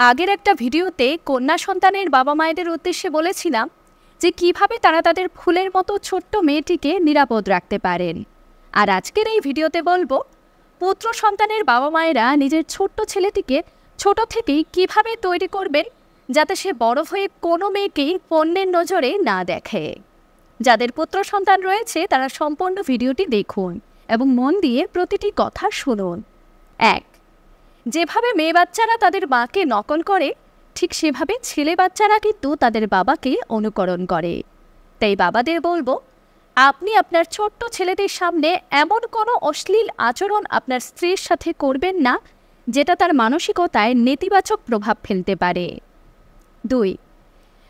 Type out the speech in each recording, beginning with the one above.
আগের একটা ভিডিওতে কন্যা সন্তানের বাবা মায়েদের উদ্দেশ্যে বলেছিলাম যে কিভাবে তারা তাদের ফুলের মতো ছোট্ট মেয়েটিকে নিরাপদ রাখতে পারেন। আর আজকের এই ভিডিওতে বলবো পুত্র সন্তানের বাবা মায়েরা নিজের ছোট্ট ছেলেটিকে ছোট থেকেই কিভাবে তৈরি করবেন যাতে সে বড় হয়ে কোনো মেয়েকেই পণ্যের নজরে না দেখে। যাদের পুত্র সন্তান রয়েছে তারা সম্পূর্ণ ভিডিওটি দেখুন এবং মন দিয়ে প্রতিটি কথা শুনুন। 1. যেভাবে মেয়ে বাচ্চারা তাদের মাকে নকল করে ঠিক সেভাবে ছেলে বাচ্চারা কিন্তু তাদের বাবাকে অনুকরণ করে। তাই বাবাদের বলবো, আপনি আপনার ছোট্ট ছেলেদের সামনে এমন কোনো অশ্লীল আচরণ আপনার স্ত্রীর সাথে করবেন না যেটা তার মানসিকতায় নেতিবাচক প্রভাব ফেলতে পারে। 2.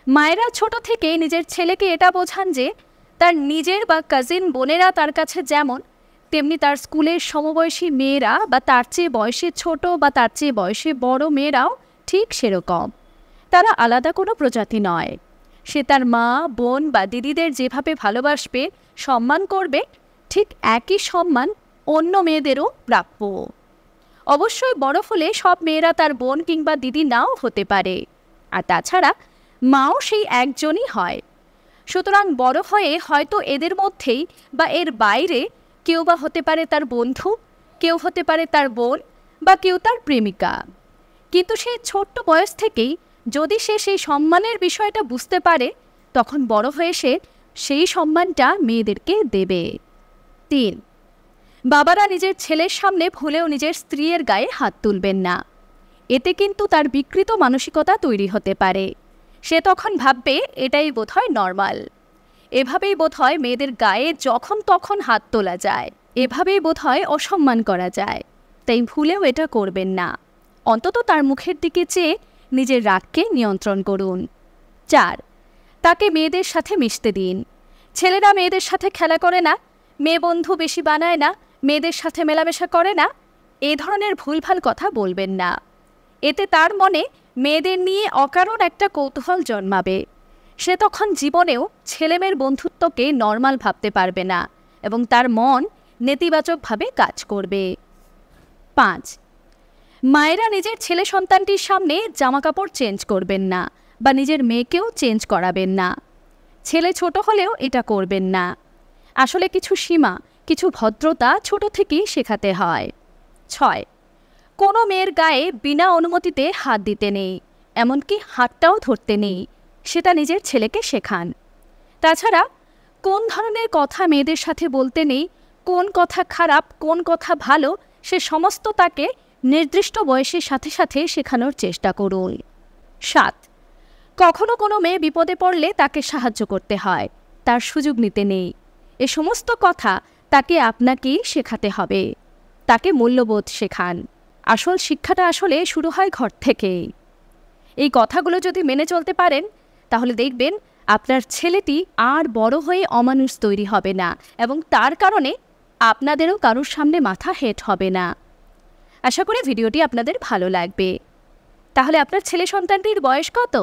মায়েরা ছোট থেকে নিজের ছেলেকে এটা বোঝান যে তার নিজের বা কাজিন বোনেরা তার কাছে যেমন, তেমনি তার স্কুলের সমবয়সী মেয়েরা বা তার চেয়ে বয়সে ছোট বা তার চেয়ে বয়সে বড় মেয়েরাও ঠিক সেরকম। তারা আলাদা কোনো প্রজাতি নয়। সে তার মা, বোন বা দিদিদের যেভাবে ভালোবাসবে, সম্মান করবে, ঠিক একই সম্মান অন্য মেয়েদেরও প্রাপ্য। অবশ্যই বড় হলে সব মেয়েরা তার বোন কিংবা দিদি নাও হতে পারে, আর তাছাড়া মাও সেই একজনই হয়। সুতরাং বড় হয়ে হয়তো এদের মধ্যেই বা এর বাইরে কেউ বা হতে পারে তার বন্ধু, কেউ হতে পারে তার বোন বা কেউ তার প্রেমিকা। কিন্তু সেই ছোট্ট বয়স থেকেই যদি সে সেই সম্মানের বিষয়টা বুঝতে পারে, তখন বড় হয়ে সে সেই সম্মানটা মেয়েদেরকে দেবে। 3. বাবারা নিজের ছেলের সামনে ভুলেও নিজের স্ত্রীর গায়ে হাত তুলবেন না। এতে কিন্তু তার বিকৃত মানসিকতা তৈরি হতে পারে। সে তখন ভাববে এটাই বোধহয় নর্মাল। এভাবেই বোধহয় মেয়েদের গায়ে যখন তখন হাত তোলা যায়, এভাবেই বোধহয় অসম্মান করা যায়। তাই ভুলেও এটা করবেন না। অন্তত তার মুখের দিকে চেয়ে নিজের রাগকে নিয়ন্ত্রণ করুন। 4. তাকে মেয়েদের সাথে মিশতে দিন। ছেলেরা মেয়েদের সাথে খেলা করে না, মেয়ে বন্ধু বেশি বানায় না, মেয়েদের সাথে মেলামেশা করে না, এই ধরনের ভুলভাল কথা বলবেন না। এতে তার মনে মেয়েদের নিয়ে অকারণ একটা কৌতূহল জন্মাবে। সে তখন জীবনেও ছেলেমেয়ের বন্ধুত্বকে নর্মাল ভাবতে পারবে না এবং তার মন নেতিবাচকভাবে কাজ করবে। 5. মায়েরা নিজের ছেলে সন্তানটির সামনে জামাকাপড় চেঞ্জ করবেন না বা নিজের মেয়েকেও চেঞ্জ করাবেন না। ছেলে ছোট হলেও এটা করবেন না। আসলে কিছু সীমা, কিছু ভদ্রতা ছোট থেকেই শেখাতে হয়। 6. কোনো মেয়ের গায়ে বিনা অনুমতিতে হাত দিতে নেই, এমনকি হাতটাও ধরতে নেই। সেটা নিজের ছেলেকে শেখান। তাছাড়া কোন ধরনের কথা মেয়েদের সাথে বলতে নেই, কোন কথা খারাপ, কোন কথা ভালো, সে সমস্ত তাকে নির্দিষ্ট বয়সের সাথে সাথে শেখানোর চেষ্টা করুন। 7. কখনো কোনো মেয়ে বিপদে পড়লে তাকে সাহায্য করতে হয়, তার সুযোগ নিতে নেই। এ সমস্ত কথা তাকে আপনাকেই শেখাতে হবে। তাকে মূল্যবোধ শেখান। আসল শিক্ষাটা আসলে শুরু হয় ঘর থেকেই। এই কথাগুলো যদি মেনে চলতে পারেন, তাহলে দেখবেন আপনার ছেলেটি আর বড় হয়ে অমানুষ তৈরি হবে না এবং তার কারণে আপনাদেরও কারোর সামনে মাথা হেঁট হবে না। আশা করি ভিডিওটি আপনাদের ভালো লাগবে। তাহলে আপনার ছেলে সন্তানটির বয়স কত?